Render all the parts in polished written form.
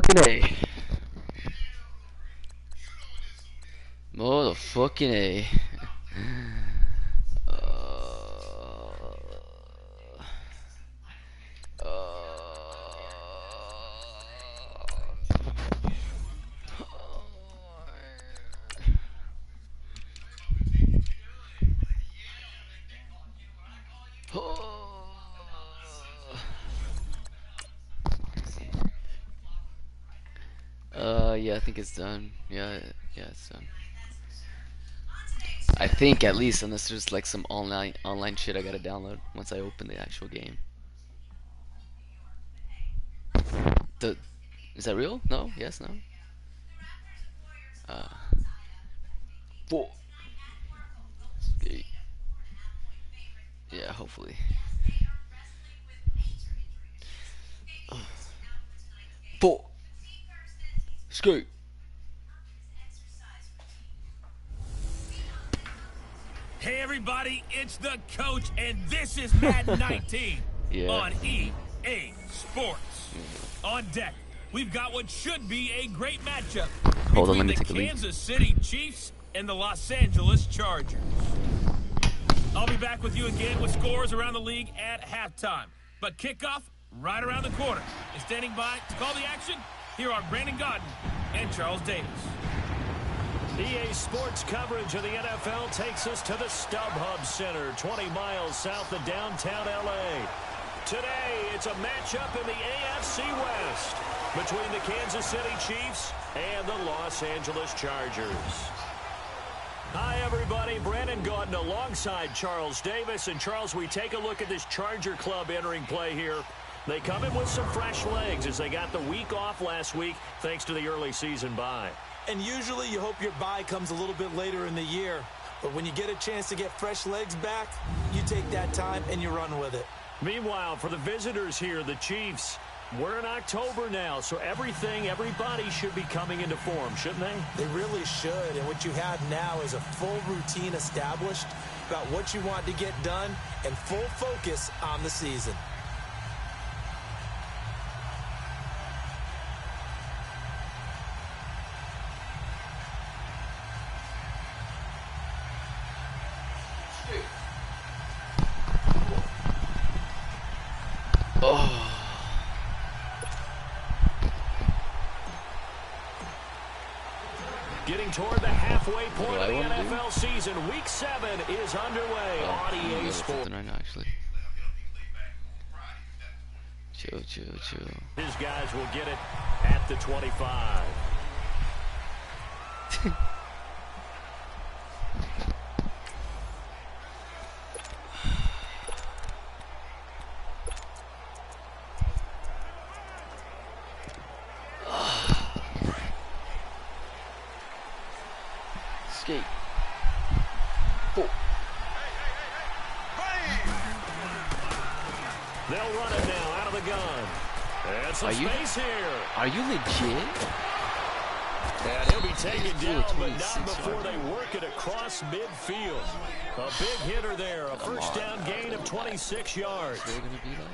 Motherfucking A. Motherfucking A. Yeah, I think it's done. Yeah, it's done. I think at least, unless there's like some online shit I gotta download once I open the actual game. The Is that real? No? Yes? No? Uh, four. Yeah, hopefully. Four. Skate. Hey everybody, it's the coach, and this is Madden 19 on EA Sports. On deck, we've got what should be a great matchup between the Kansas City Chiefs and the Los Angeles Chargers. I'll be back with you again with scores around the league at halftime. But kickoff right around the corner. And standing by to call the action, here are Brandon Gaudin and Charles Davis. EA Sports coverage of the NFL takes us to the StubHub Center, 20 miles south of downtown L.A. Today, it's a matchup in the AFC West between the Kansas City Chiefs and the Los Angeles Chargers. Hi, everybody. Brandon Gaudin alongside Charles Davis. And, Charles, we take a look at this Charger club entering play here. They come in with some fresh legs as they got the week off last week thanks to the early season bye. And usually you hope your bye comes a little bit later in the year. But when you get a chance to get fresh legs back, you take that time and you run with it. Meanwhile, for the visitors here, the Chiefs, we're in October now, so everybody should be coming into form, shouldn't they? They really should. And what you have now is a full routine established about what you want to get done and full focus on the season. Getting toward the halfway point of the NFL season. Week 7 is underway on EA Sports. Right now, actually. Chill. His guys will get it at the 25. Skate. Four. They'll run it now out of the gun. And some space here. Are you legit? And he'll be taken down, but not before they work it across midfield. A big hitter there. A first down gain of 26 yards.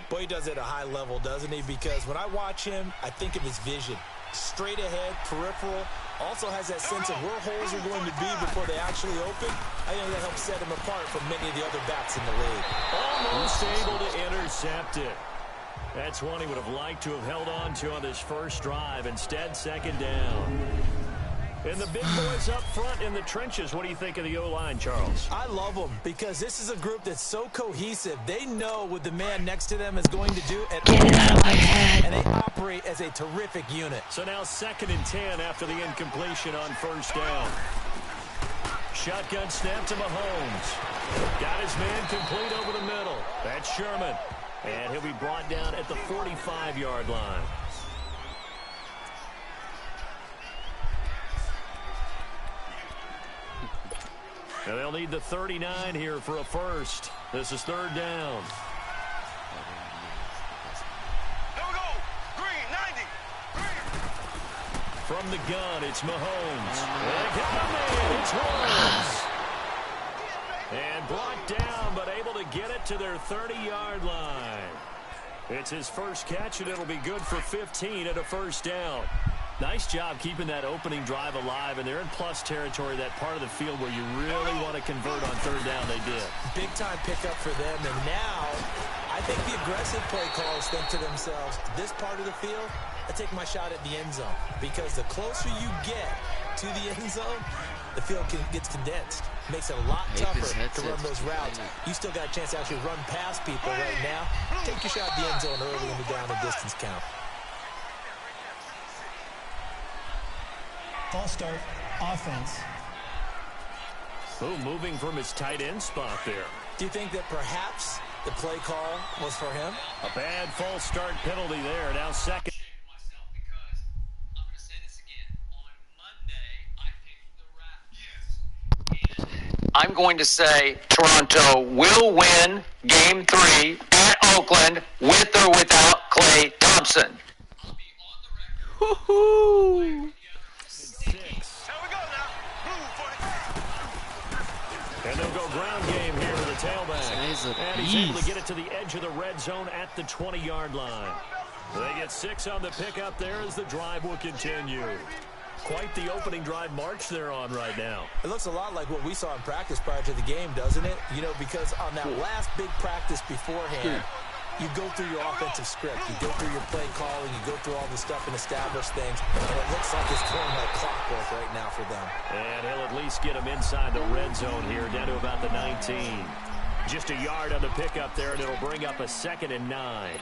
Boy, he does it at a high level, doesn't he? Because when I watch him, I think of his vision. Straight ahead, peripheral. Also has that sense of where holes are going to be before they actually open. I think that helps set him apart from many of the other backs in the league. Almost able to intercept it. That's one he would have liked to have held on to on this first drive. Instead, second down. And the big boys up front in the trenches. What do you think of the O-line, Charles? I love them because this is a group that's so cohesive. They know what the man next to them is going to do at all times, and they operate as a terrific unit. So now 2nd and 10 after the incompletion on first down. Shotgun snap to Mahomes. Got his man complete over the middle. That's Sherman. And he'll be brought down at the 45-yard line. And they'll need the 39 here for a first. This is 3rd down. There we go. Green, 90. Green. From the gun, it's Mahomes. They got him in. It's Williams. And brought down, but able to get it to their 30-yard line. It's his first catch, and it'll be good for 15 and a first down. Nice job keeping that opening drive alive, and they're in plus territory, that part of the field where you really want to convert on third down. They did. Big-time pickup for them, and now I think the aggressive play callers think to themselves, this part of the field, I take my shot at the end zone, because the closer you get to the end zone, the field gets condensed. Makes it a lot tougher to run those routes. You still got a chance to actually run past people right now. Take your shot at the end zone early in the down and distance count. False start, offense. Oh, moving from his tight end spot there. Do you think that perhaps the play call was for him? A bad false start penalty there. Now second. I'm going to say Toronto will win Game 3 at Oakland with or without Klay Thompson. Woohoo! And they'll go ground game here to the tailback. And he's able to get it to the edge of the red zone at the 20-yard line. They get 6 on the pickup there as the drive will continue. Quite the opening drive march they're on right now. It looks a lot like what we saw in practice prior to the game, doesn't it? You know, because on that last big practice beforehand, you go through your offensive script. You go through your play calling. You go through all the stuff and establish things. And it looks like it's going like clockwork right now for them. And he'll at least get him inside the red zone here, down to about the 19. Just a yard on the pickup there, and it'll bring up a 2nd and 9.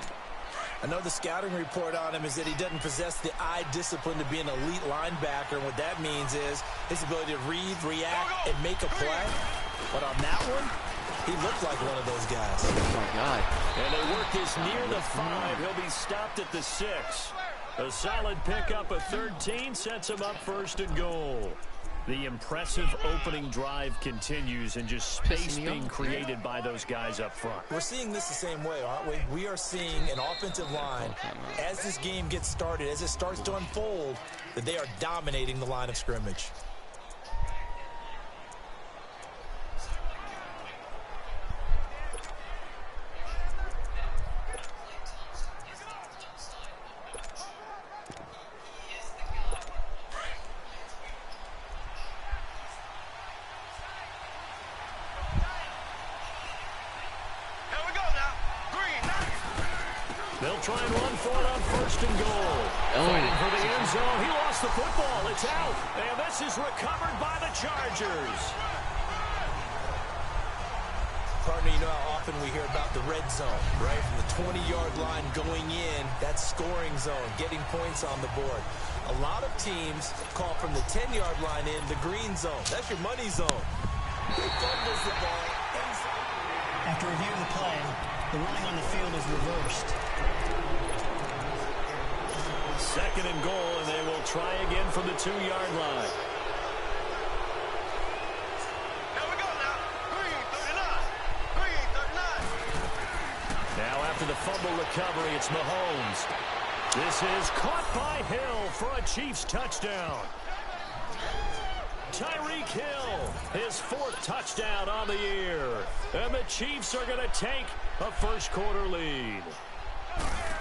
I know the scouting report on him is that he doesn't possess the eye discipline to be an elite linebacker. And what that means is his ability to read, react, and make a play. But on that one, he looked like one of those guys. Oh, my God. And they work this near the 5. He'll be stopped at the 6. A solid pickup of 13 sets him up 1st and goal. The impressive opening drive continues, and just space being created by those guys up front. We're seeing this the same way, aren't we? We are seeing an offensive line, as this game gets started, as it starts to unfold, that they are dominating the line of scrimmage. They'll try and run for it on 1st and goal. Fighting for the end zone. He lost the football. It's out. And this is recovered by the Chargers. Partner, you know how often we hear about the red zone, right? From the 20-yard line going in, that scoring zone, getting points on the board. A lot of teams call from the 10-yard line in the green zone. That's your money zone. He fumbles the ball. After review of the play, the running on the field is reversed. 2nd and goal, and they will try again from the 2-yard line. Here we go now. Green 39. Green 39. Now after the fumble recovery, it's Mahomes. This is caught by Hill for a Chiefs touchdown. Tyreek Hill, his 4th touchdown on the year. And the Chiefs are going to take a first-quarter lead.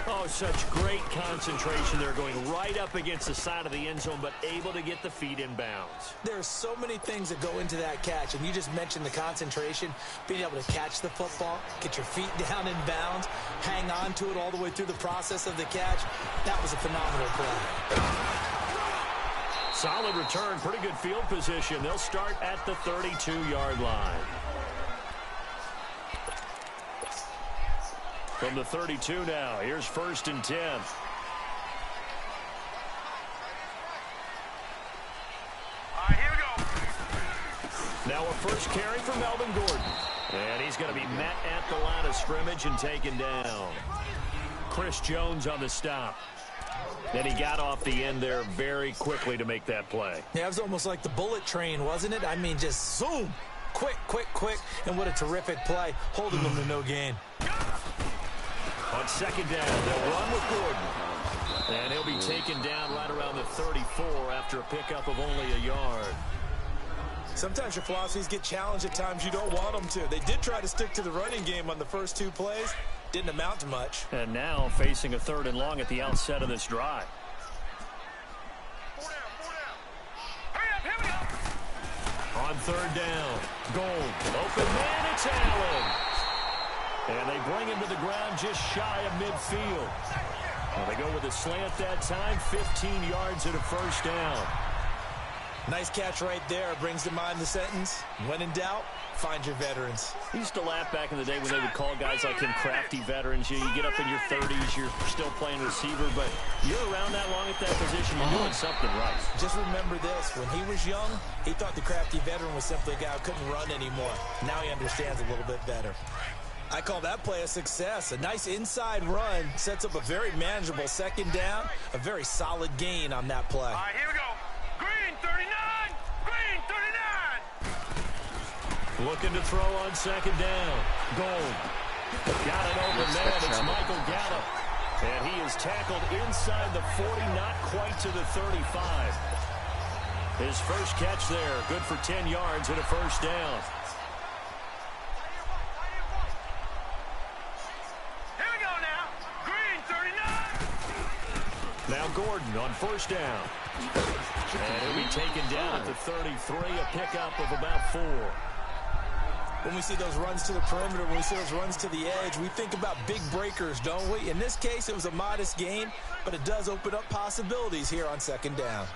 Oh, such great concentration. They're going right up against the side of the end zone, but able to get the feet in bounds. There's so many things that go into that catch, and you just mentioned the concentration, being able to catch the football, get your feet down in bounds, hang on to it all the way through the process of the catch. That was a phenomenal play. Solid return, pretty good field position. They'll start at the 32-yard line. From the 32 now, here's 1st and 10. All right, here we go. Now a first carry for Melvin Gordon. And he's going to be met at the line of scrimmage and taken down. Chris Jones on the stop. And he got off the end there very quickly to make that play. Yeah, it was almost like the bullet train, wasn't it? I mean, just zoom. Quick, quick, quick. And what a terrific play, holding them to no gain. On 2nd down, they'll run with Gordon. And he'll be taken down right around the 34 after a pickup of only a yard. Sometimes your philosophies get challenged at times you don't want them to. They did try to stick to the running game on the first 2 plays. Didn't amount to much. And now facing a 3rd and long at the outset of this drive. On 3rd down, Gold, open man, it's Allen. And they bring him to the ground just shy of midfield. Well, they go with a slant that time, 15 yards and a 1st down. Nice catch right there. Brings to mind the sentence, when in doubt, find your veterans. I used to laugh back in the day when they would call guys like him crafty veterans. You get up in your 30s, you're still playing receiver, but you're around that long at that position, you're doing something right. Just remember this, when he was young, he thought the crafty veteran was simply a guy who couldn't run anymore. Now he understands a little bit better. I call that play a success. A nice inside run sets up a very manageable 2nd down, a very solid gain on that play. All right, here we go. Green 39, Green 39. Looking to throw on 2nd down. Gold. Got it open man. It's Michael Gallup. And he is tackled inside the 40, not quite to the 35. His first catch there, good for 10 yards and a 1st down. Here we go now. Green 39. Now Gordon on 1st down. And he'll be taken down at the 33, a pickup of about 4. When we see those runs to the perimeter, when we see those runs to the edge, we think about big breakers, don't we? In this case, it was a modest gain, but it does open up possibilities here on 2nd down.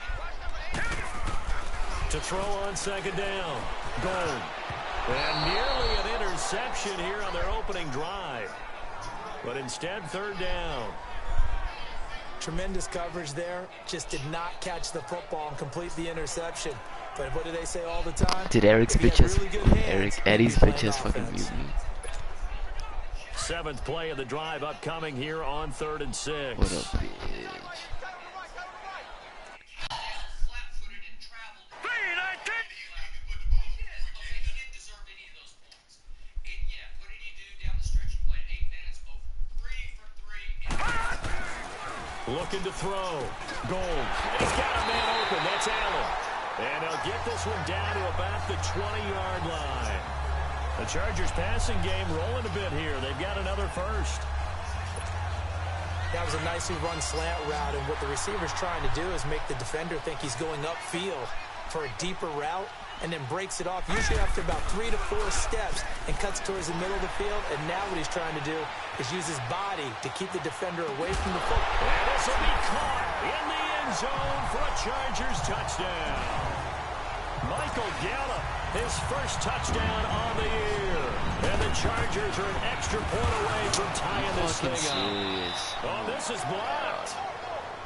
To throw on 2nd down, Gold. And nearly an interception here on their opening drive. But instead, 3rd down. Tremendous coverage there. Just did not catch the football and complete the interception. But what do they say all the time? Did Eric's bitches? Really Eddie's bitches fucking mute me. 7th play of the drive upcoming here on 3rd and 6. What up, bitch? Looking to throw. Gold. He's got a man open. That's Allen. And they'll get this one down to about the 20-yard line. The Chargers passing game rolling a bit here. They've got another 1st. That was a nicely run slant route, and what the receiver's trying to do is make the defender think he's going upfield for a deeper route, and then breaks it off, usually after about 3 to 4 steps, and cuts towards the middle of the field. And now what he's trying to do is use his body to keep the defender away from the football. And this will be caught in the end zone for a Chargers touchdown. Michael Gallup, his first touchdown on the year. And the Chargers are an extra point away from tying this thing up. Oh, this is blocked.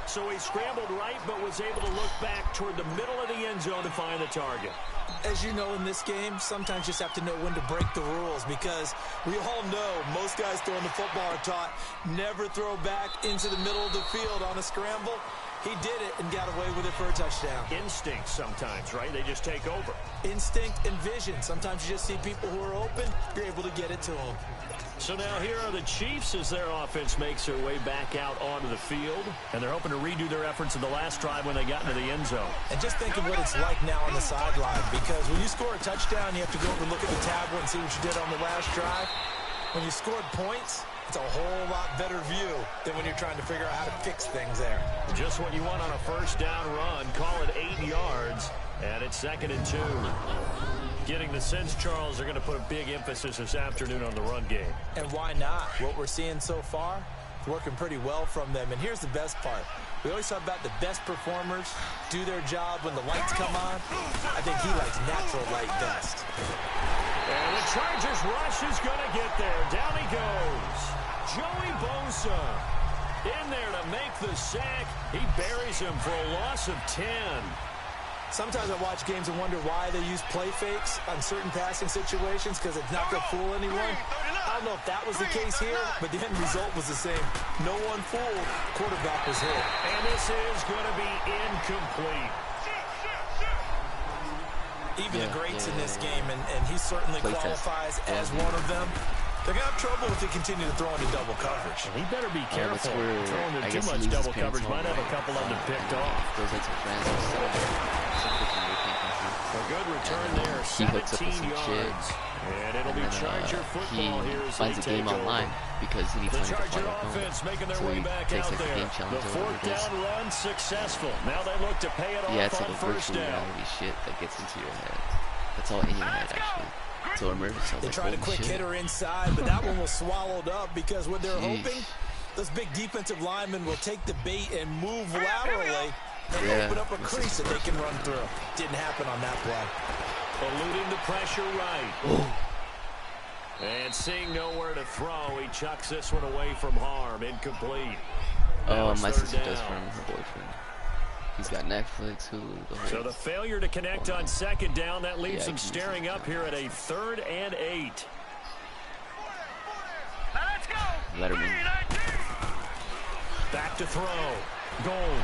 So he scrambled right, but was able to look back toward the middle of the end zone to find the target. As you know, in this game, sometimes you just have to know when to break the rules, because we all know most guys throwing the football are taught never throw back into the middle of the field on a scramble. He did it and got away with it for a touchdown. Instinct sometimes, right? They just take over. Instinct and vision. Sometimes you just see people who are open, you're able to get it to them. So now here are the Chiefs as their offense makes their way back out onto the field. And they're hoping to redo their efforts in the last drive when they got into the end zone. And just think of what it's like now on the sideline, because when you score a touchdown, you have to go over and look at the tablet and see what you did on the last drive. When you scored points, it's a whole lot better view than when you're trying to figure out how to fix things there. Just what you want on a first down run. Call it 8 yards. And it's 2nd and 2. Getting the sense, Charles, they're going to put a big emphasis this afternoon on the run game. And why not? What we're seeing so far, it's working pretty well from them. And here's the best part. We always talk about the best performers do their job when the lights come on. I think he likes natural light best. And the Chargers rush is going to get there. Down he goes. Joey Bosa in there to make the sack. He buries him for a loss of 10. Sometimes I watch games and wonder why they use play fakes on certain passing situations, because it's not going to fool anyone. I don't know if that was the case here, but the end result was the same. No one fooled. Quarterback was hit. And this is going to be incomplete. Even the greats in this game, and he certainly qualifies as one of them. They're going to have trouble if they continue to throw into double coverage. He better be careful. Throwing into too much double coverage might have a couple of them picked off. A good return there, 17 yards. And it'll be Charger football here as finds they a game take online over. because he needs money to Charger play at offense home. making their So way he back takes out like a there. game challenge The over fourth this. down run successful. Now they look to pay it Yeah, off it's like on a first virtual down. reality shit that gets into your head. That's all in your head, actually. So immersive. They Like, tried a holy quick shit. hitter inside, but that one was swallowed up because what they're Jeez. hoping, those big defensive linemen will take the bait and move laterally and open up a crease that they can run through. Didn't happen on that play. Eluding the pressure right. And seeing nowhere to throw, he chucks this one away from harm. Incomplete. Oh, my sister does from her boyfriend. He's got Netflix, Hulu, the whole. So the failure to connect on second down, that leaves them Yeah, staring up here at a 3rd and 8. Let's go. Letterman. Back to throw. Goal.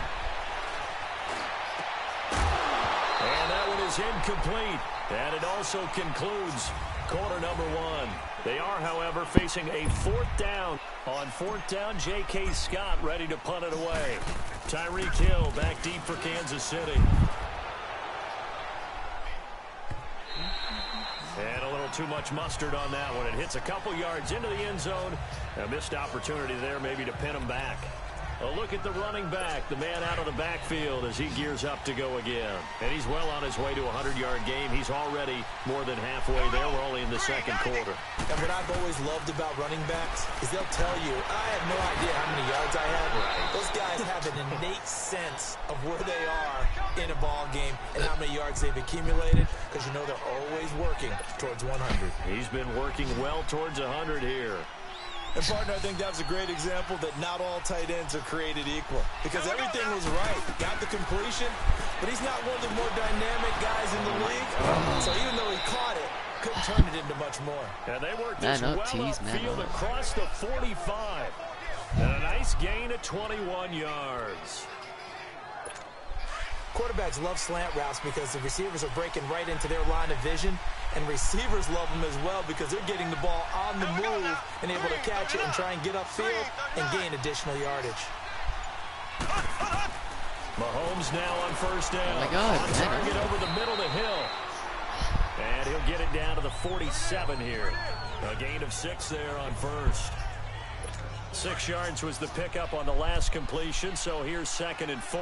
And that one is incomplete. And it also concludes quarter number 1. They are, however, facing a 4th down. On 4th down, J.K. Scott ready to punt it away. Tyreek Hill back deep for Kansas City. And a little too much mustard on that one. It hits a couple yards into the end zone. A missed opportunity there maybe to pin him back. A look at the running back, the man out of the backfield as he gears up to go again. And he's well on his way to a 100-yard game. He's already more than halfway there. We're only in the second quarter. And what I've always loved about running backs is they'll tell you, I have no idea how many yards I have. Those guys have an innate sense of where they are in a ball game and how many yards they've accumulated because you know they're always working towards 100. He's been working well towards 100 here. And, partner, I think that was a great example that not all tight ends are created equal because everything was right. Got the completion, but he's not one of the more dynamic guys in the league. So even though he caught it, couldn't turn it into much more. And they worked this well upfield across the 45. And a nice gain of 21 yards. Quarterbacks love slant routes because the receivers are breaking right into their line of vision, and receivers love them as well because they're getting the ball on the move and able to catch it and try and get upfield and gain additional yardage. Mahomes now on first down. Oh my God, on target over the middle to Hill. And he'll get it down to the 47 here. A gain of 6 there on first. 6 yards was the pickup on the last completion, so here's 2nd and 4.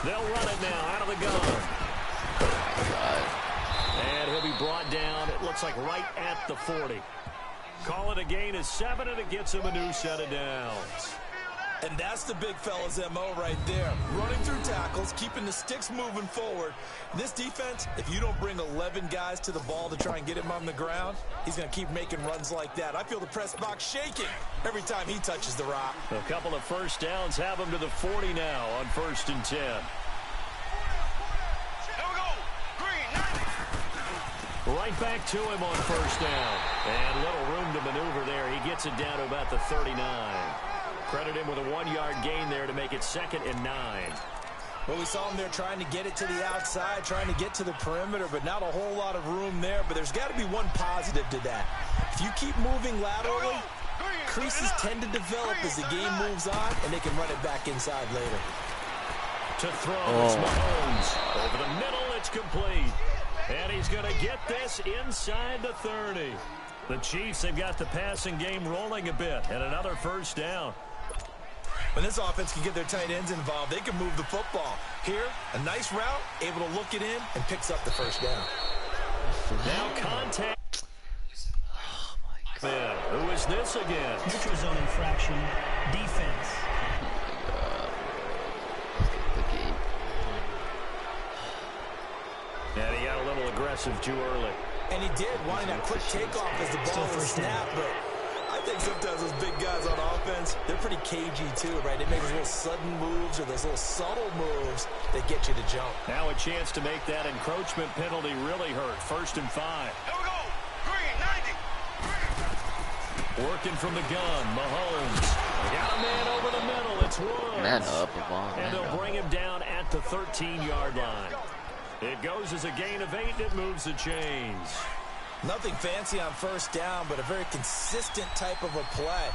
They'll run it now out of the gun. And he'll be brought down, it looks like right at the 40. Call it a gain of 7, and it gets him a new set of downs. And that's the big fella's MO right there. Running through tackles, keeping the sticks moving forward. This defense, if you don't bring 11 guys to the ball to try and get him on the ground, he's going to keep making runs like that. I feel the press box shaking every time he touches the rock. A couple of first downs have him to the 40 now on 1st and 10. Right back to him on first down. And little room to maneuver there. He gets it down to about the 39. Credit him with a 1-yard gain there to make it 2nd and 9. Well, we saw him there trying to get it to the outside, trying to get to the perimeter, but not a whole lot of room there. But there's got to be one positive to that. If you keep moving laterally, creases tend to develop as the game moves on, and they can run it back inside later. To throw, it's Mahomes. Over the middle, it's complete. And he's going to get this inside the 30. The Chiefs, they've got the passing game rolling a bit, and another first down. When this offense can get their tight ends involved, they can move the football. Here, a nice route, able to look it in, and picks up the first down. Now contact. Oh my God. Who is this again? Neutral zone infraction, defense. Oh my God. Let's get the game. And he got a little aggressive too early. And he did, wanting that quick takeoff as the ball was snapped, but I think sometimes those big guys on offense, they're pretty cagey too, right? They make those little sudden moves or those little subtle moves that get you to jump. Now a chance to make that encroachment penalty really hurt. 1st and 5. Here we go. Green, 90. Working from the gun, Mahomes. Got a man over the middle. It's Woods. Man up, LeBron. And they'll bring him down at the 13-yard line. It goes as a gain of 8, and it moves the chains. Nothing fancy on first down, but a very consistent type of a play.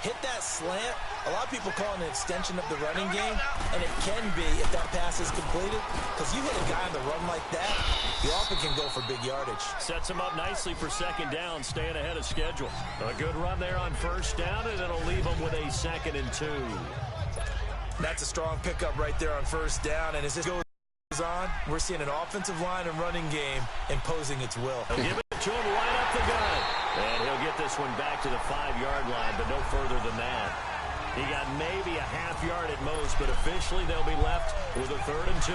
hit that slant. A lot of people call it an extension of the running game, and it can be if that pass is completed, because you hit a guy on the run like that, you often can go for big yardage. Sets him up nicely for second down, staying ahead of schedule. A good run there on first down, and it'll leave him with a 2nd and 2. That's a strong pickup right there on first down, and as this goes on, we're seeing an offensive line and running game imposing its will. He'll give it to him, line up the gun. And he'll get this one back to the 5-yard line, but no further than that. He got maybe a half yard at most, but officially they'll be left with a 3rd and 2.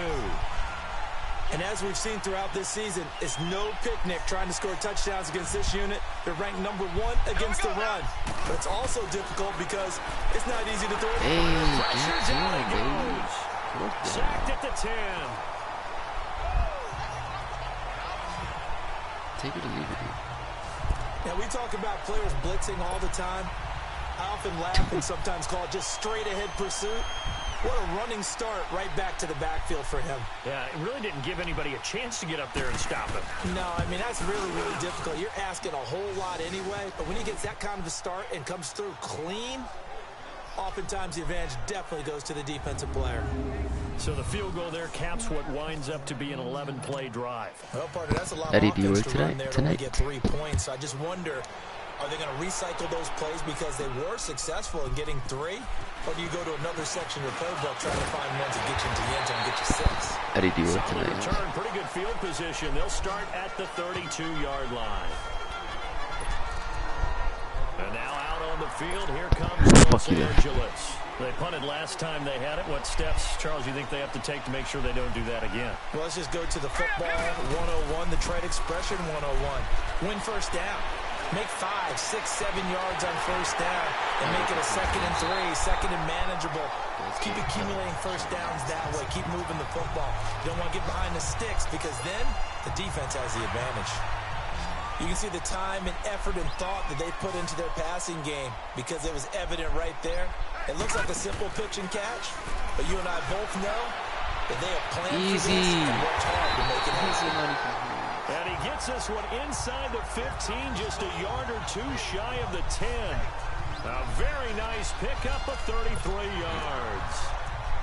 And as we've seen throughout this season, it's no picnic trying to score touchdowns against this unit. They're ranked number 1 against the run. But it's also difficult because it's not easy to throw. Pressure down he goes. Sacked at the 10. Take it or leave it. Now, we talk about players blitzing all the time. I often laugh and sometimes call it just straight-ahead pursuit. What a running start right back to the backfield for him. Yeah, it really didn't give anybody a chance to get up there and stop him. No, I mean, that's really, really difficult. You're asking a whole lot anyway, but when he gets that kind of a start and comes through clean, oftentimes the advantage definitely goes to the defensive player. So the field goal there caps what winds up to be an 11-play drive. Well, partner, that's a lot of offense to run there to only get 3 points. So I just wonder, are they going to recycle those plays because they were successful in getting 3? Or do you go to another section of your playbook trying to find ones that get you into the end zone and get you 6? Eddie, do you work Solid tonight? return, pretty good field position. They'll start at the 32-yard line. And now out on the field, here comes Los Angeles. They punted last time they had it. What steps, Charles, you think they have to take to make sure they don't do that again? Well, let's just go to the football 101, the trade expression 101. Win first down. Make 5, 6, 7 yards on first down and make it a 2nd and 3, 2nd and manageable. Keep accumulating first downs that way. Keep moving the football. You don't want to get behind the sticks because then the defense has the advantage. You can see the time and effort and thought that they put into their passing game because it was evident right there. It looks like a simple pitch and catch, but you and I both know that they have planned for this and worked hard to make it happen. And he gets this one inside the 15, just a yard or 2 shy of the 10. A very nice pickup of 33 yards.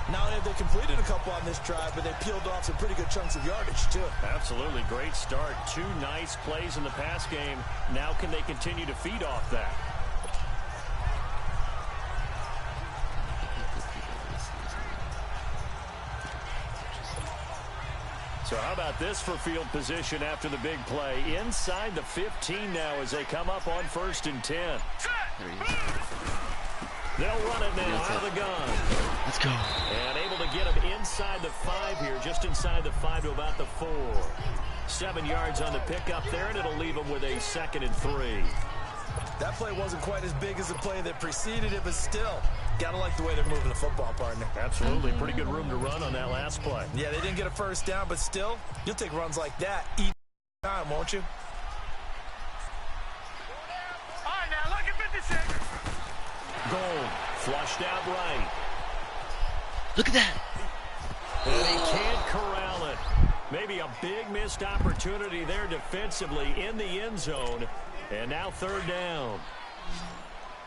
Not only have they completed a couple on this drive, but they peeled off some pretty good chunks of yardage, too. Absolutely. Great start. 2 nice plays in the pass game. Now can they continue to feed off that? So how about this for field position after the big play? Inside the 15 now as they come up on 1st and 10. They'll run it now out of the gun. Let's go. And able to get him inside the 5 here, just inside the 5 to about the 4. 7 yards on the pickup there, and it'll leave him with a 2nd and 3. That play wasn't quite as big as the play that preceded it, but still, gotta like the way they're moving the football, partner. Absolutely. Pretty good room to run on that last play. Yeah, they didn't get a first down, but still, you'll take runs like that each time, won't you? All right, now look at 56. Gold, flushed out right. Look at that. And he can't corral it. Maybe a big missed opportunity there defensively in the end zone. And now 3rd down.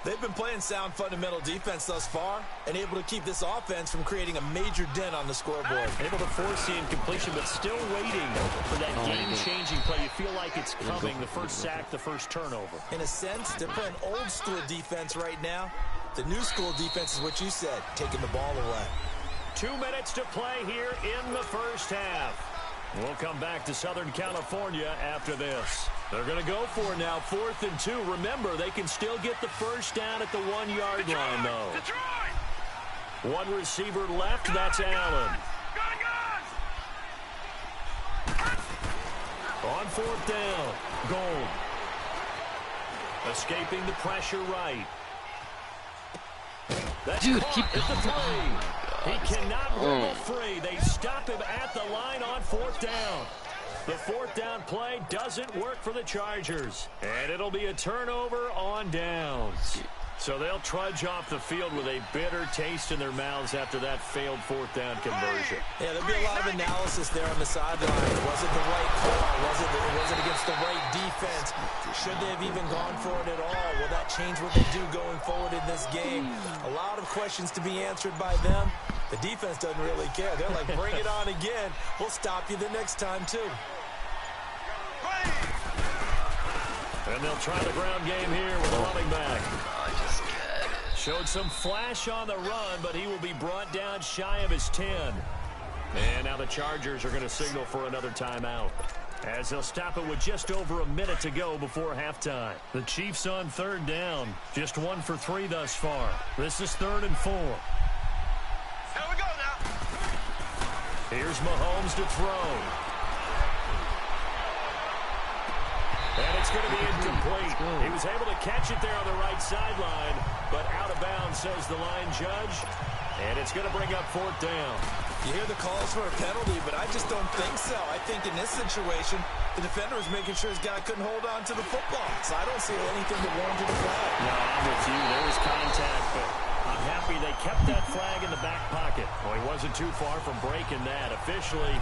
They've been playing sound fundamental defense thus far and able to keep this offense from creating a major dent on the scoreboard. Able to force the incompletion, but still waiting for that game-changing play. You feel like it's coming, the first sack, the first turnover. In a sense, they're playing old-school defense right now. The new school defense is what you said, taking the ball away. 2 minutes to play here in the first half. We'll come back to Southern California after this. They're going to go for it now, 4th and 2. Remember, they can still get the first down at the 1-yard line, though. Detroit! One receiver left, that's Allen. On 4th down, Gold. Escaping the pressure right. That's Dude, caught keep at the going. 3. He cannot wiggle free. They stop him at the line on 4th down. The 4th down play doesn't work for the Chargers. And it'll be a turnover on downs. So they'll trudge off the field with a bitter taste in their mouths after that failed fourth down conversion. Yeah, there'll be a lot of analysis there on the sideline. Was it the right call? Was it against the right defense? Should they have even gone for it at all? Will that change what they do going forward in this game? A lot of questions to be answered by them. The defense doesn't really care. They're like, bring it on again. We'll stop you the next time, too. And they'll try the ground game here with a running back. Showed some flash on the run, but he will be brought down shy of his 10. And now the Chargers are going to signal for another timeout, as they'll stop it with just over a minute to go before halftime. The Chiefs on third down. Just 1 for 3 thus far. This is 3rd and 4. Here we go now. Here's Mahomes to throw. And it's going to be incomplete. He was able to catch it there on the right sideline, but out of bounds, says the line judge. And it's going to bring up 4th down. You hear the calls for a penalty, but I just don't think so. I think in this situation, the defender was making sure his guy couldn't hold on to the football. So I don't see anything that warranted a flag. No, I'm with you. There was contact, but I'm happy they kept that flag in the back pocket. Well, he wasn't too far from breaking that. Officially,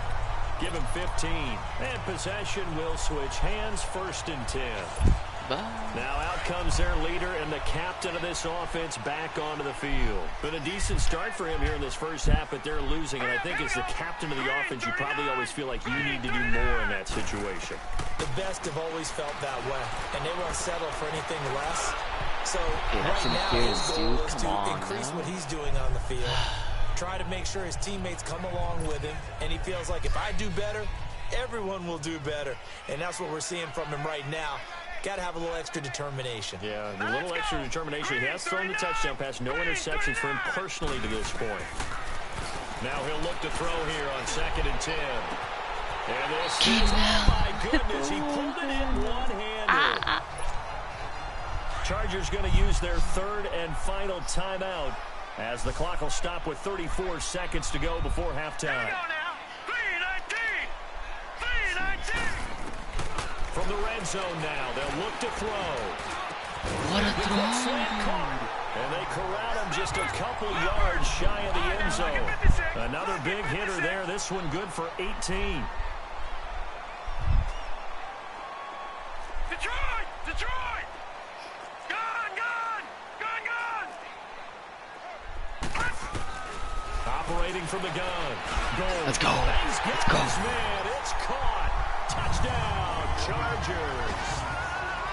give him 15. And possession will switch hands, 1st and 10. Bye. Now out comes their leader and the captain of this offense back onto the field. Been a decent start for him here in this first half, but they're losing. And I think as the captain of the offense, you probably always feel like you need to do more in that situation. The best have always felt that way, and they won't settle for anything less. So Yeah, right now, his goal is to Come on, increase man. what he's doing on the field. Try to make sure his teammates come along with him, and he feels like if I do better, everyone will do better. And that's what we're seeing from him right now. Got to have a little extra determination. Yeah, a little extra determination. He has thrown the touchdown pass. No interceptions for him personally to this point. Now he'll look to throw here on 2nd and 10. And this is, oh my goodness, he pulled it in one-handed. Chargers going to use their 3rd and final timeout, as the clock will stop with 34 seconds to go before halftime. From the red zone now, they'll look to throw. What a throw! And they corral him just a couple yards shy of the end zone. Another big hitter there. This one good for 18. Detroit! Detroit! Gun! Operating from the gun. Goal. Let's go. Let's go. Man, it's caught. Touchdown, Chargers.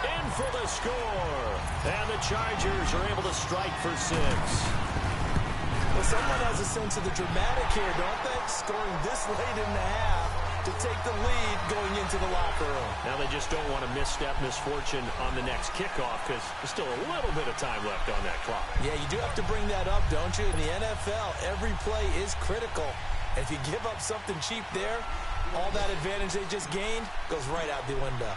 In for the score. And the Chargers are able to strike for 6. Well, someone has a sense of the dramatic here, don't they? Scoring this late in the half to take the lead going into the locker room. Now they just don't want to misstep misfortune on the next kickoff, because there's still a little bit of time left on that clock. Yeah, you do have to bring that up, don't you? In the NFL, every play is critical. And if you give up something cheap there, all that advantage they just gained goes right out the window.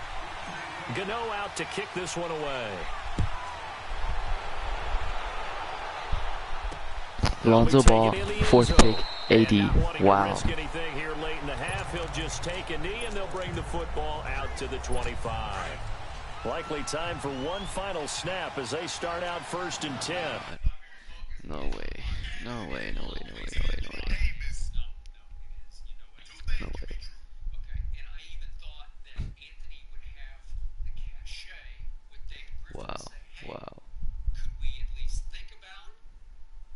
Gano out to kick this one away. Lonzo Ball, 4th pick, AD. Wow. Risk anything here late in the half. He'll just take a knee, and they'll bring the football out to the 25. Likely time for one final snap as they start out 1st and 10. No way. No way, no way, no way, no way, no way. No way. Wow, wow. Could we at least think about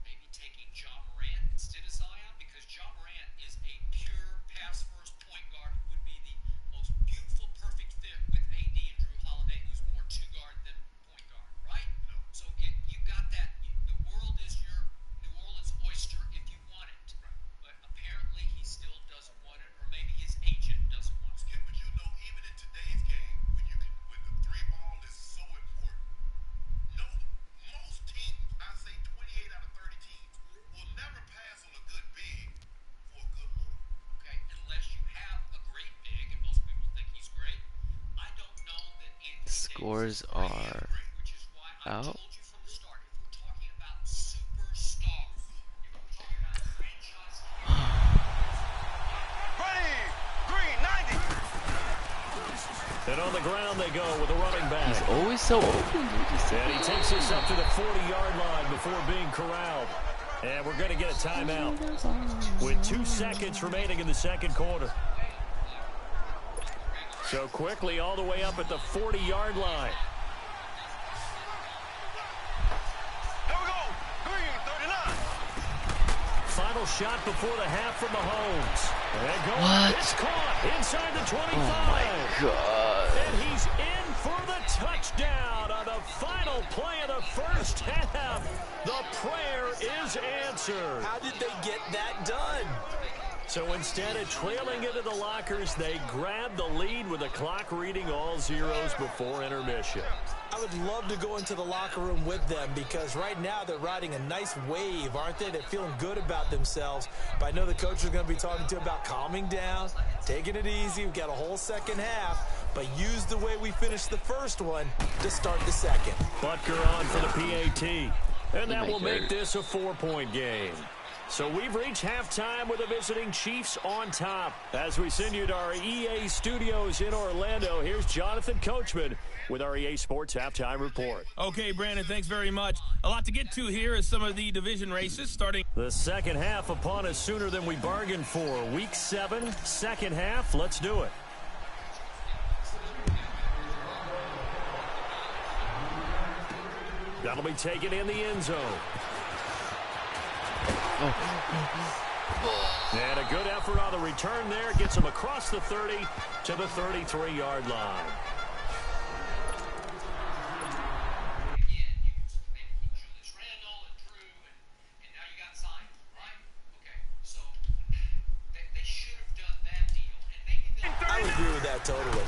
maybe taking John Morant instead of Zion? Because John Morant is a pure pass-first point guard who would be the most beautiful, perfect fit with AD and Drew Holiday, who's more two-guard than point guard, right? No. So you got that. The world is your New Orleans oyster if you want it. Right. But apparently he still doesn't want it, or maybe his agent doesn't want it. Yeah, but you know, even in today's game, when the three ball is so important, most teams, I say 28 out of 30 teams, will never pass on a good big for a good look. Okay, unless you have a great big, and most people think he's great. I don't know that Anthony Scores Davis is great are and great, which is why I out. told you from the start, if we're talking about superstars, if we're talking about franchise Ready, green, 90. And on the ground they go with a running back. He's always so open. And he takes us up to the 40-yard line before being corralled. And we're going to get a timeout with 2 seconds remaining in the second quarter. So quickly all the way up at the 40-yard line. Here we go. Green, 39. Final shot before the half from Mahomes. And going, What? it's caught inside the 25. Oh my God. And he's in for the touchdown on the final play of the first half. The prayer is answered. How did they get that done? So instead of trailing into the lockers, they grabbed the lead with the clock reading all zeros before intermission. I would love to go into the locker room with them because right now they're riding a nice wave, aren't they? They're feeling good about themselves. But I know the coach is going to be talking to about calming down, taking it easy. We've got a whole second half, but use the way we finished the first one to start the second. Butker on for the PAT, and that will make this a 4-point game. So we've reached halftime with the visiting Chiefs on top. As we send you to our EA studios in Orlando, here's Jonathan Coachman with our EA Sports Halftime Report. Okay, Brandon, thanks very much. A lot to get to here is some of the division races starting. The second half upon us sooner than we bargained for. Week 7, second half. Let's do it. That'll be taken in the end zone. And a good effort on the return there. Gets him across the 30 to the 33-yard line. I would agree with that totally.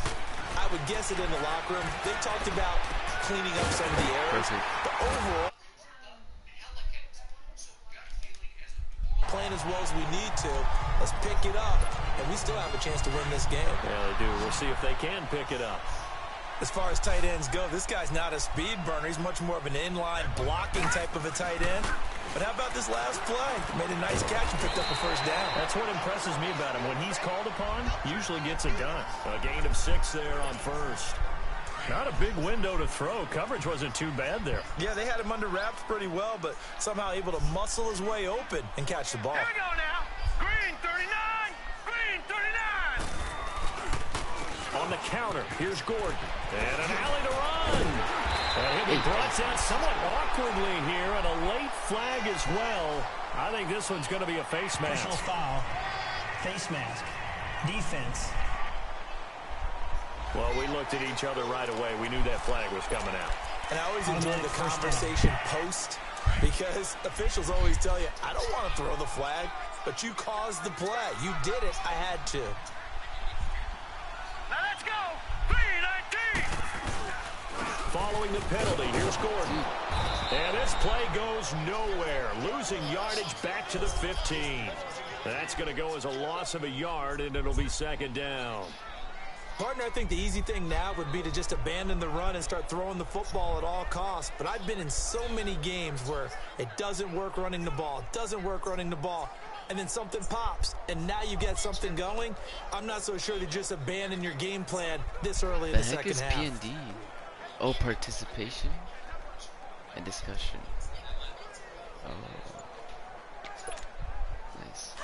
I would guess it in the locker room. They talked about cleaning up some of the errors. But overall, playing as well as we need to. Let's pick it up, and we still have a chance to win this game. Yeah, they do. We'll see if they can pick it up. As far as tight ends go, this guy's not a speed burner. He's much more of an inline blocking type of a tight end. But how about this last play? Made a nice catch and picked up a first down. That's what impresses me about him. When he's called upon, usually gets it done. A gain of 6 there on first. Not a big window to throw. Coverage wasn't too bad there. Yeah, they had him under wraps pretty well, but somehow able to muscle his way open and catch the ball. Here we go now. Green, 39. Green, 39. On the counter, here's Gordon. And an alley to run. And he'll be brought down somewhat awkwardly here, and a late flag as well. I think this one's going to be a face mask. Personal foul. Face mask. Defense. Well, we looked at each other right away. We knew that flag was coming out. And I always enjoy the conversation post because officials always tell you, I don't want to throw the flag, but you caused the play. You did it. I had to. Now let's go. Green, 19. Following the penalty, here's Gordon. And this play goes nowhere. Losing yardage back to the 15. That's going to go as a loss of a yard, and it'll be second down. Partner, I think the easy thing now would be to just abandon the run and start throwing the football at all costs. But I've been in so many games where it doesn't work running the ball. It doesn't work running the ball. And then something pops, and now you get something going. I'm not so sure to just abandon your game plan this early in the second half. The heck is P&D? Oh, participation and discussion. Oh. Nice.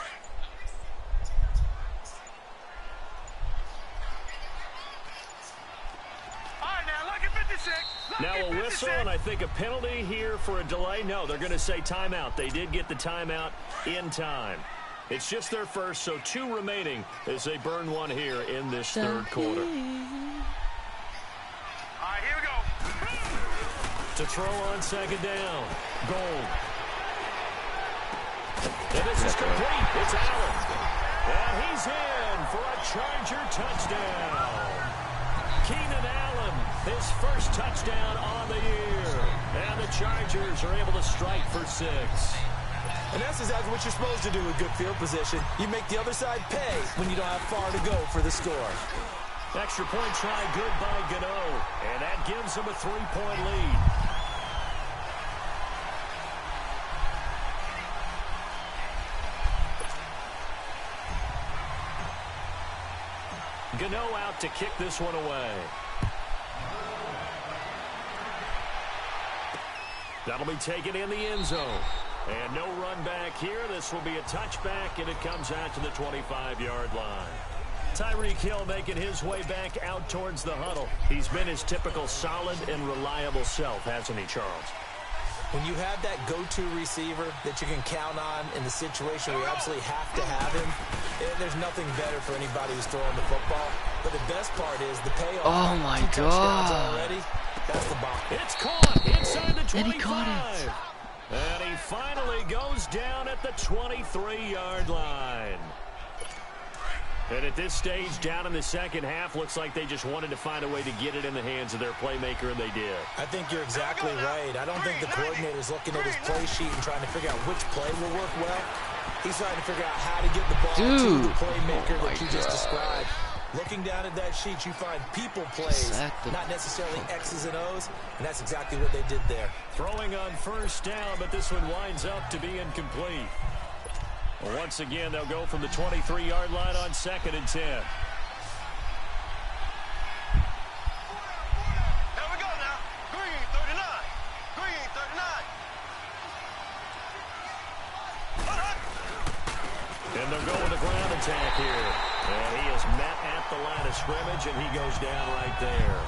Now a whistle, and I think a penalty here for a delay. No, they're going to say timeout. They did get the timeout in time. It's just their first, so 2 remaining as they burn one here in this third quarter. All right, here we go. To throw on second down. Gold. And this is complete. It's Allen. And he's in for a Charger touchdown. Keenan Allen, his first touchdown on the year. And the Chargers are able to strike for 6. And that's exactly what you're supposed to do with good field position. You make the other side pay when you don't have far to go for the score. Extra point try good by Gano. And that gives them a 3-point lead. Gano out to kick this one away. That'll be taken in the end zone. And no run back here. This will be a touchback, and it comes out to the 25-yard line. Tyreek Hill making his way back out towards the huddle. He's been his typical solid and reliable self, hasn't he, Charles? When you have that go-to receiver that you can count on in the situation where you absolutely have to have him, there's nothing better for anybody who's throwing the football. But the best part is the payoff. Oh, my 2 touchdowns God. already. That's the bomb. It's caught inside the 25. And he caught it. And he finally goes down at the 23-yard line. And at this stage, down in the second half, looks like they just wanted to find a way to get it in the hands of their playmaker, and they did. I think you're exactly right. I don't think the coordinator's looking at his play sheet and trying to figure out which play will work well. He's trying to figure out how to get the ball to the playmaker that you just described. Looking down at that sheet, you find people plays, not necessarily X's and O's, and that's exactly what they did there. Throwing on first down, but this one winds up to be incomplete. Well, once again, they'll go from the 23-yard line on 2nd and 10. Here we go now. Green 39. Green 39. And they'll go with a ground attack here. And he is met at the line of scrimmage, and he goes down right there.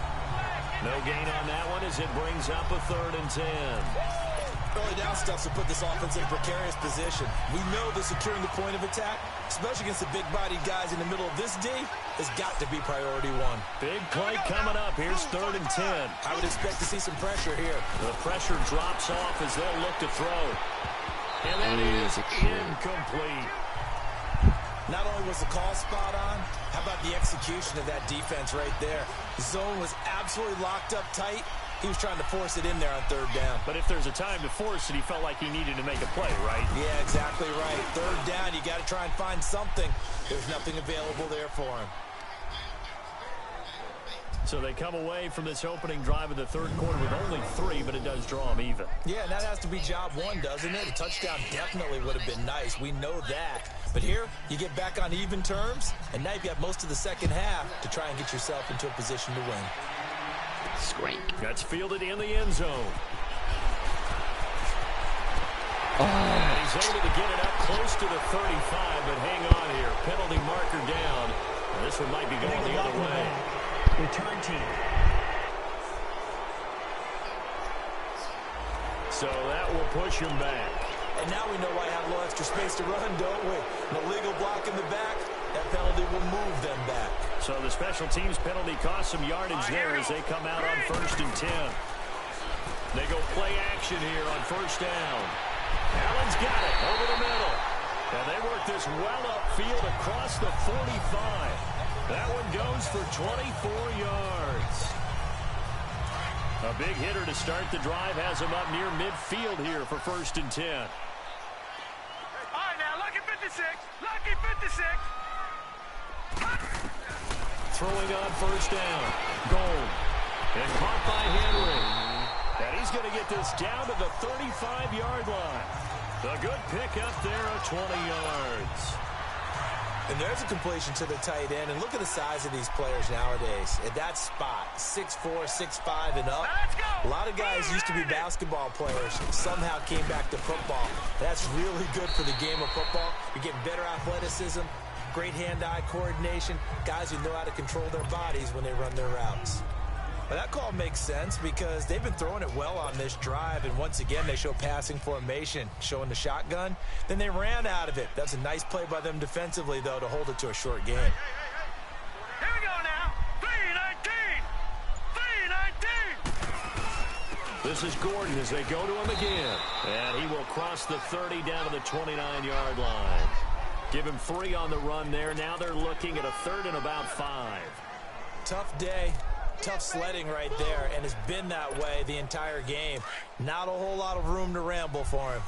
No gain on that one as it brings up a 3rd and 10. Early down stuff to put this offense in a precarious position. We know that securing the point of attack, especially against the big-bodied guys in the middle of this D, has got to be priority one. Big play coming up. Here's 3rd and 10. I would expect to see some pressure here. The pressure drops off as they'll look to throw. And that is incomplete. Not only was the call spot on, how about the execution of that defense right there? The zone was absolutely locked up tight. He was trying to force it in there on 3rd down. But if there's a time to force it, he felt like he needed to make a play, right? Yeah, exactly right. 3rd down, you got to try and find something. There's nothing available there for him. So they come away from this opening drive of the 3rd quarter with only 3, but it does draw them even. Yeah, and that has to be job one, doesn't it? A touchdown definitely would have been nice. We know that. But here, you get back on even terms, and now you've got most of the second half to try and get yourself into a position to win. Scrank. That's fielded in the end zone. Oh. And he's able to get it up close to the 35, but hang on here. Penalty marker down. And this one might be going the other way. Return team. So that will push him back. And now we know why I have a little extra space to run, don't we? An illegal block in the back, that penalty will move them back. So the special teams penalty costs some yardage there as they come out on 1st and 10. They go play action here on 1st down. Allen's got it over the middle. And they work this well upfield across the 45. That one goes for 24 yards. A big hitter to start the drive has him up near midfield here for 1st and 10. All right, now, lucky 56. Lucky 56. Throwing on 1st down. Gold. And caught by Henry. And he's going to get this down to the 35-yard line. A good pickup there of 20 yards. And there's a completion to the tight end. And look at the size of these players nowadays. At that spot, 6'4", 6'5", and up. A lot of guys used to be basketball players. Somehow came back to football. That's really good for the game of football. You're getting better athleticism, great hand-eye coordination, guys who know how to control their bodies when they run their routes. But that call makes sense because they've been throwing it well on this drive, and once again they show passing formation, showing the shotgun. Then they ran out of it. That's a nice play by them defensively, though, to hold it to a short game. Here we go now. 3-19. 3-19. This is Gordon as they go to him again. And he will cross the 30 down to the 29-yard line. Give him 3 on the run there. Now they're looking at a 3rd and about 5. Tough day. Tough sledding right there, and it's been that way the entire game. Not a whole lot of room to ramble for him.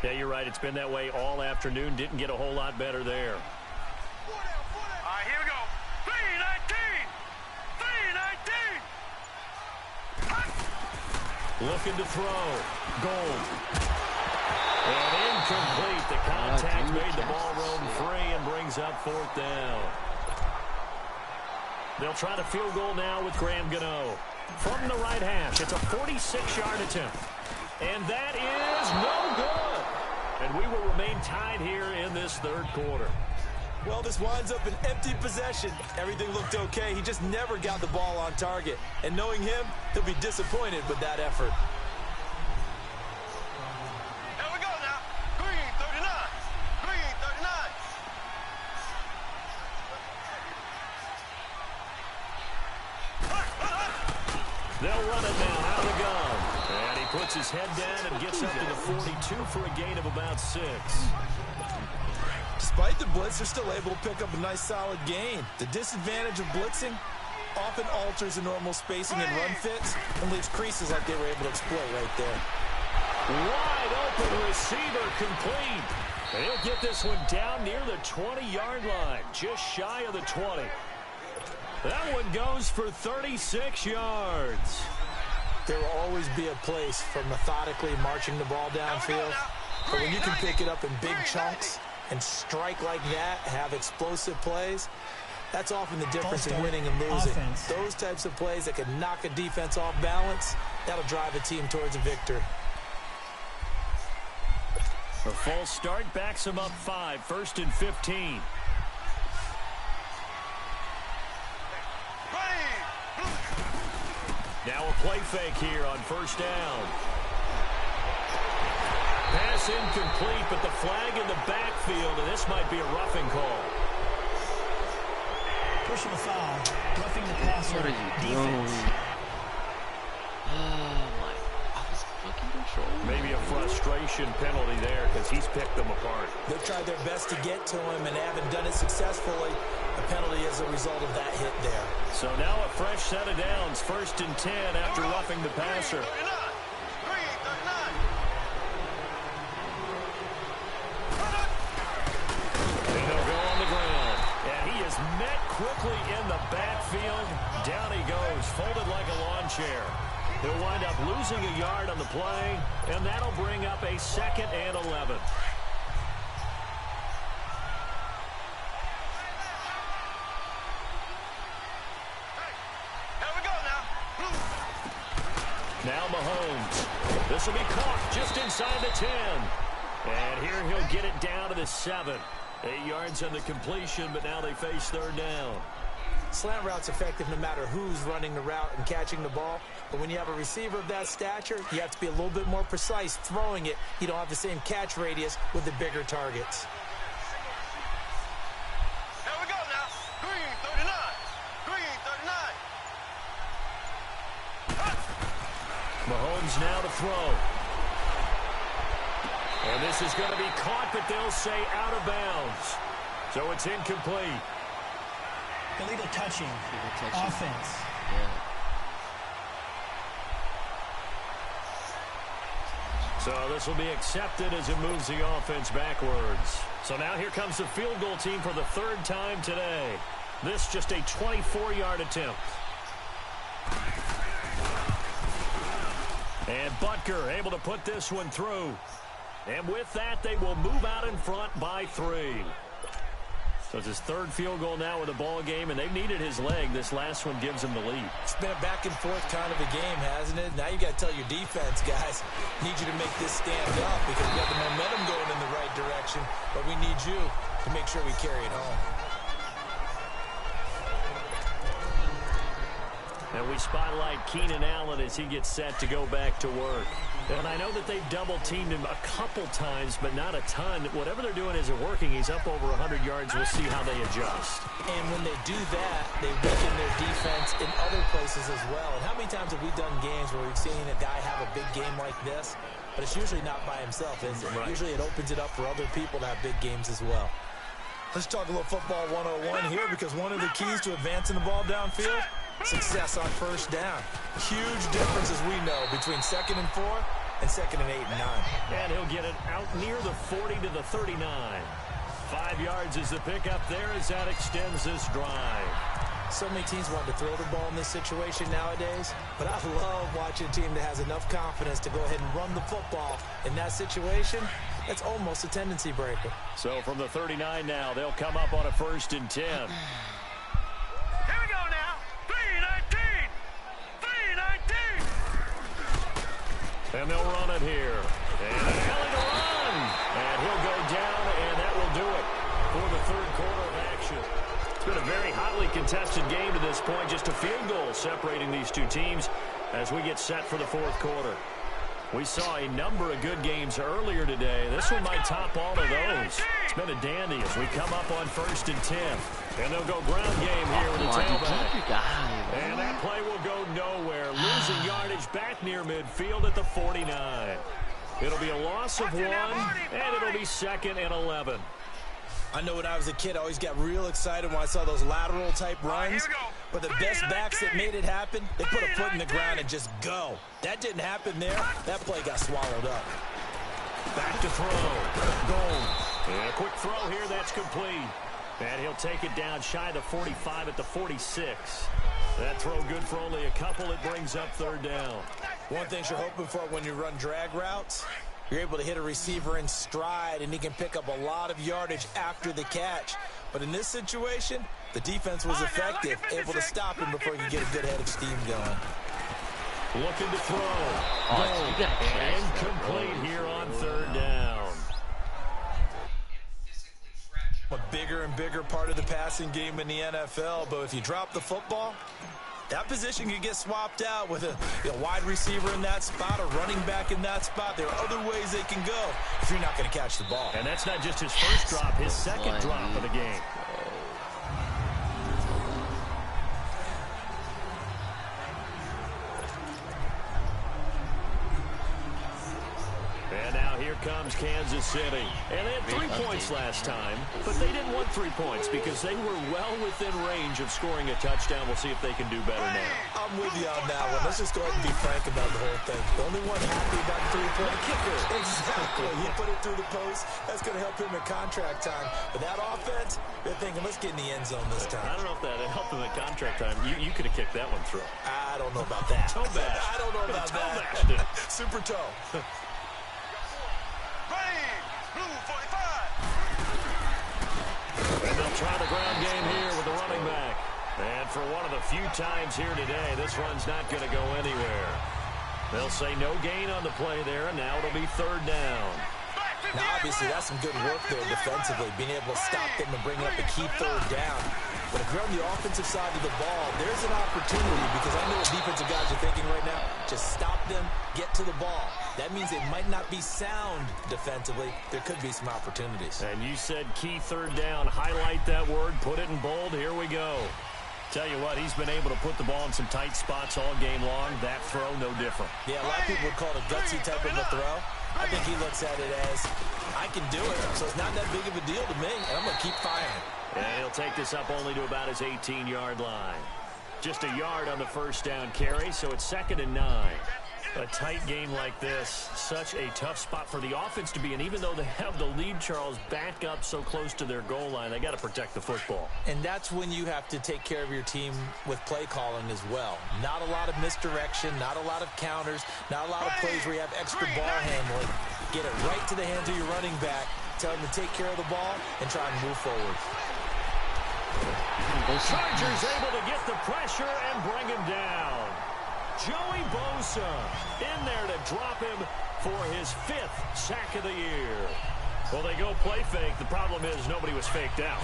Yeah, you're right. It's been that way all afternoon. Didn't get a whole lot better there. All right, here we go. 3-19. 3-19. Looking to throw. Gold. And incomplete. The contact made the ball roam free and brings up 4th down. They'll try the field goal now with Graham Gano. From the right hash, it's a 46-yard attempt. And that is no good. And we will remain tied here in this third quarter. Well, this winds up an empty possession. Everything looked okay. He just never got the ball on target. And knowing him, he'll be disappointed with that effort. Here we go now. Green 39. Green 39. They'll run it now out of the gun. And he puts his head down and gets up to the 42 for a gain of about 6. Despite the blitz, they're still able to pick up a nice solid gain. The disadvantage of blitzing often alters the normal spacing and run fits and leaves creases like they were able to exploit right there. Wide open receiver complete. And he'll get this one down near the 20-yard line, just shy of the 20. That one goes for 36 yards. There will always be a place for methodically marching the ball downfield. But when you can pick it up in big chunks and strike like that, have explosive plays, that's often the difference in winning and losing. Those types of plays that can knock a defense off balance, that'll drive a team towards a victory. A false start backs him up 5, 1st and 15. Now a play fake here on 1st down. Pass incomplete, but the flag in the backfield, and this might be a roughing call. Pushing the foul, roughing the passer. What are you doing? Oh my! I was fucking controlling. Maybe a frustration penalty there because he's picked them apart. They've tried their best to get to him and haven't done it successfully. A penalty as a result of that hit there. So now a fresh set of downs, 1st and 10 after roughing the passer. And they'll go on the ground. And he is met quickly in the backfield. Down he goes, folded like a lawn chair. He'll wind up losing a yard on the play, and that'll bring up a 2nd and 11. Now Mahomes. This will be caught just inside the 10. And here he'll get it down to the 7. 8 yards on the completion, but now they face 3rd down. Slant route's effective no matter who's running the route and catching the ball. But when you have a receiver of that stature, you have to be a little bit more precise throwing it. You don't have the same catch radius with the bigger targets. Here we go now. Green 39. Green 39. Mahomes now to throw. And this is going to be caught, but they'll say out of bounds. So it's incomplete. Illegal touching. Offense. Yeah. So this will be accepted as it moves the offense backwards. So now here comes the field goal team for the 3rd time today. This just a 24-yard attempt. And Butker able to put this one through. And with that, they will move out in front by 3. So it's his 3rd field goal now with the ball game, and they've needed his leg. This last one gives him the lead. It's been a back-and-forth kind of a game, hasn't it? Now you got to tell your defense, guys, need you to make this stand up because we got the momentum going in the right direction, but we need you to make sure we carry it home. And we spotlight Keenan Allen as he gets set to go back to work. And I know that they've double-teamed him a couple times, but not a ton. Whatever they're doing isn't working. He's up over 100 yards. We'll see how they adjust. And when they do that, they weaken their defense in other places as well. And how many times have we done games where we've seen a guy have a big game like this? But it's usually not by himself, is it? Right. Usually it opens it up for other people to have big games as well. Let's talk a little football 101 here because one of the keys to advancing the ball downfield, success on 1st down. Huge difference, as we know, between 2nd and 4 and 2nd and 8 and 9. And he'll get it out near the 40 to the 39. 5 yards is the pickup there as that extends this drive. So many teams want to throw the ball in this situation nowadays, but I love watching a team that has enough confidence to go ahead and run the football. In that situation, that's almost a tendency breaker. So from the 39 now, they'll come up on a 1st and 10. Here we go now. And they'll run it here. And a hell of a run. And he'll go down, and that will do it for the third quarter of action. It's been a very hotly contested game to this point. Just a field goal separating these two teams as we get set for the fourth quarter. We saw a number of good games earlier today. This one might top all of those. It's been a dandy as we come up on 1st and 10. And they'll go ground game here with the tailback. And that play will go nowhere. Losing yardage back near midfield at the 49. It'll be a loss of 1, and it'll be 2nd and 11. I know when I was a kid, I always got real excited when I saw those lateral-type runs. But the best backs that made it happen, they put a foot in the ground and just go. That didn't happen there. That play got swallowed up. Back to throw. Goal. And a quick throw here. That's complete. And he'll take it down shy of the 45 at the 46. That throw good for only a couple. It brings up 3rd down. One thing you're hoping for when you run drag routes, you're able to hit a receiver in stride, and he can pick up a lot of yardage after the catch. But in this situation, the defense was effective, able to stop him before he could get a good head of steam going. Looking to throw. And complete here on 3rd down. A bigger and bigger part of the passing game in the NFL, but if you drop the football, that position could get swapped out with a wide receiver in that spot, a running back in that spot. There are other ways they can go if you're not going to catch the ball. And that's not just his first drop, his second drop of the game. And now here comes Kansas City. And they had 3 points last time, but they didn't want 3 points because they were well within range of scoring a touchdown. We'll see if they can do better now. I'm with you on that one. Let's just go ahead and be frank about the whole thing. The only one happy about the 3-point kicker. Exactly. He put it through the post. That's going to help him in contract time. But that offense, they're thinking, let's get in the end zone this time. I don't know if that helped him at contract time. You could have kicked that one through. I don't know about that. Toe bash. I don't know about that. Super toe. And they'll try the ground game here with the running back. And for one of the few times here today, this run's not going to go anywhere. They'll say no gain on the play there, and now it'll be 3rd down. Now, obviously, that's some good work there defensively, being able to stop them and bring up a key 3rd down. But if you're on the offensive side of the ball, there's an opportunity because I know what defensive guys are thinking right now. Just stop them, get to the ball. That means it might not be sound defensively. There could be some opportunities. And you said key 3rd down. Highlight that word. Put it in bold. Here we go. Tell you what, he's been able to put the ball in some tight spots all game long. That throw, no different. Yeah, a lot of people would call it a gutsy type of a throw. I think he looks at it as, I can do it, so it's not that big of a deal to me, and I'm going to keep firing. And he'll take this up only to about his 18-yard line. Just a yard on the 1st down carry, so it's 2nd and 9. A tight game like this, such a tough spot for the offense to be in. Even though they have the lead, Charles, back up so close to their goal line, they got to protect the football. And that's when you have to take care of your team with play calling as well. Not a lot of misdirection, not a lot of counters, not a lot of plays where you have extra ball handling. Get it right to the hands of your running back, tell him to take care of the ball, and try and move forward. Chargers able to get the pressure and bring him down. Joey Bosa in there to drop him for his 5th sack of the year. Well, they go play fake. The problem is nobody was faked out.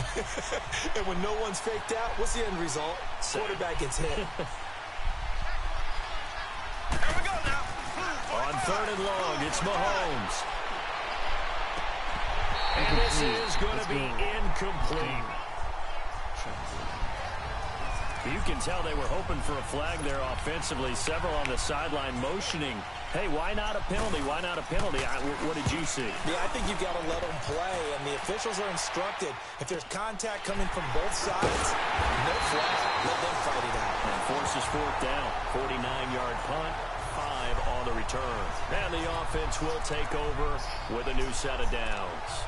And when no one's faked out, what's the end result? Quarterback gets hit. On 3rd and long, it's Mahomes. And this is going to be incomplete. You can tell they were hoping for a flag there offensively. Several on the sideline motioning. Hey, why not a penalty? Why not a penalty? What did you see? Yeah, I think you've got to let them play, and the officials are instructed. If there's contact coming from both sides, no flag. Let them fight it out. And forces 4th down. 49-yard punt, 5 on the return. And the offense will take over with a new set of downs.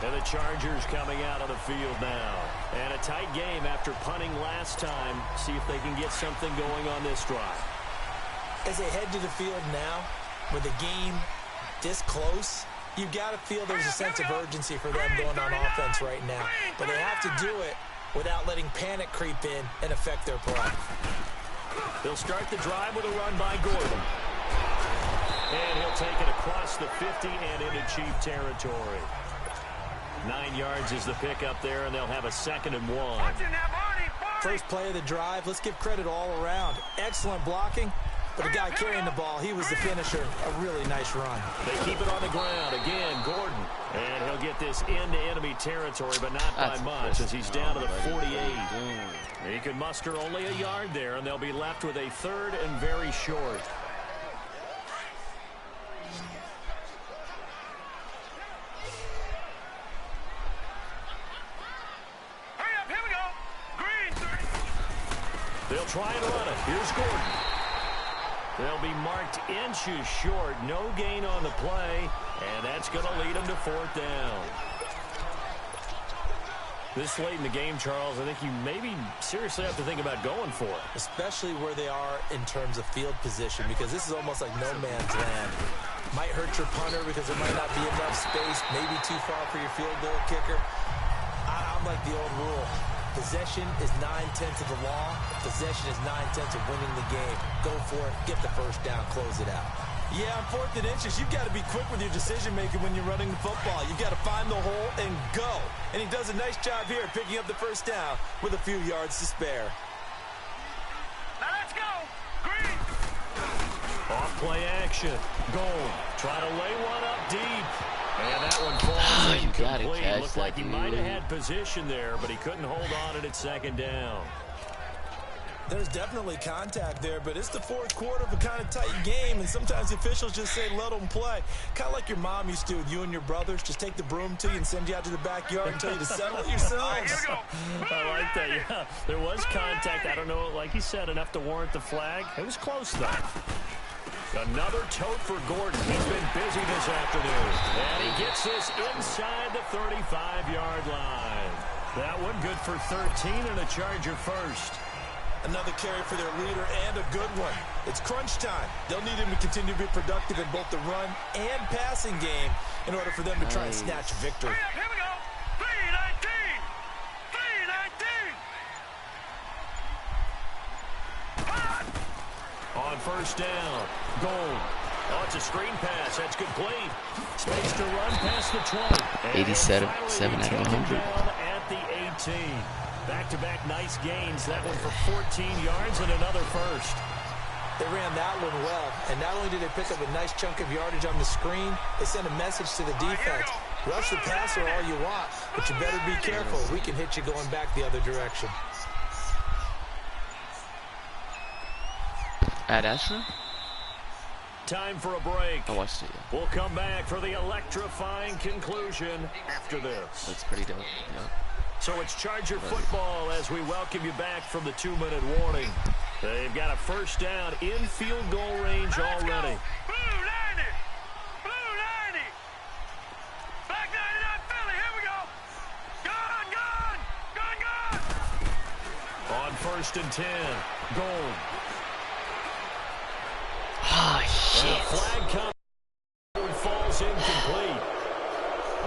And the Chargers coming out on the field now. And a tight game after punting last time. See if they can get something going on this drive. As they head to the field now, with the game this close, you've got to feel there's a sense of urgency for them going on offense right now. But they have to do it without letting panic creep in and affect their play. They'll start the drive with a run by Gordon. And he'll take it across the 50 and into Chief territory. 9 yards is the pickup there, and they'll have a 2nd and 1. First play of the drive. Let's give credit all around. Excellent blocking. But the guy carrying the ball, he was the finisher. A really nice run. They keep it on the ground. Again, Gordon. And he'll get this into enemy territory, but not by much as he's down to the 48. He could muster only a yard there, and they'll be left with a 3rd and very short. Hurry up, here we go. Green. They'll try and run it. Here's Gordon. They'll be marked inches short. No gain on the play, and that's going to lead them to 4th down. This late in the game, Charles, I think you maybe seriously have to think about going for it. Especially where they are in terms of field position, because this is almost like no man's land. Might hurt your punter because there might not be enough space, maybe too far for your field goal kicker. I'm like the old rule. Possession is 9/10 of the law. Possession is 9/10 of winning the game. Go for it. Get the first down. Close it out. Yeah, on 4th and inches, you've got to be quick with your decision-making when you're running the football. You've got to find the hole and go. And he does a nice job here picking up the first down with a few yards to spare. Now let's go. Green. Off play action. Goal. Try to lay one up deep. And that one falls incomplete. Looked like he might have had position there, but he couldn't hold on at 2nd down. There's definitely contact there, but it's the 4th quarter of a kind of tight game, and sometimes officials just say, let them play. Kind of like your mom used to with you and your brothers. Just take the broom to you and send you out to the backyard and tell you to settle it yourselves. I like that, yeah. There was contact. I don't know, like you said, enough to warrant the flag. It was close, though. Another tote for Gordon. He's been busy this afternoon. And he gets this inside the 35-yard line. That one good for 13 and a Charger first. Another carry for their leader and a good one. It's crunch time. They'll need him to continue to be productive in both the run and passing game in order for them to try and snatch victory. Here we go. 319. 319. On first down, goal. Oh, it's a screen pass. That's complete. Space to run past the 20. 87 out of 100. At the 18. Back-to-back nice gains. That one for 14 yards and another first. They ran that one well, and not only did they pick up a nice chunk of yardage on the screen, they sent a message to the defense. Rush the passer all you want, but you better be careful. We can hit you going back the other direction. Ad Astra? Time for a break. I watched it, yeah. We'll come back for the electrifying conclusion after this. That's pretty dope, yeah. So it's Charger football as we welcome you back from the 2-minute warning. They've got a first down in field goal range already. Blue 90. Blue 90. Black 99 Philly. Here we go. Gone. On first and 10. Goal. Ah, shit. And a flag comes.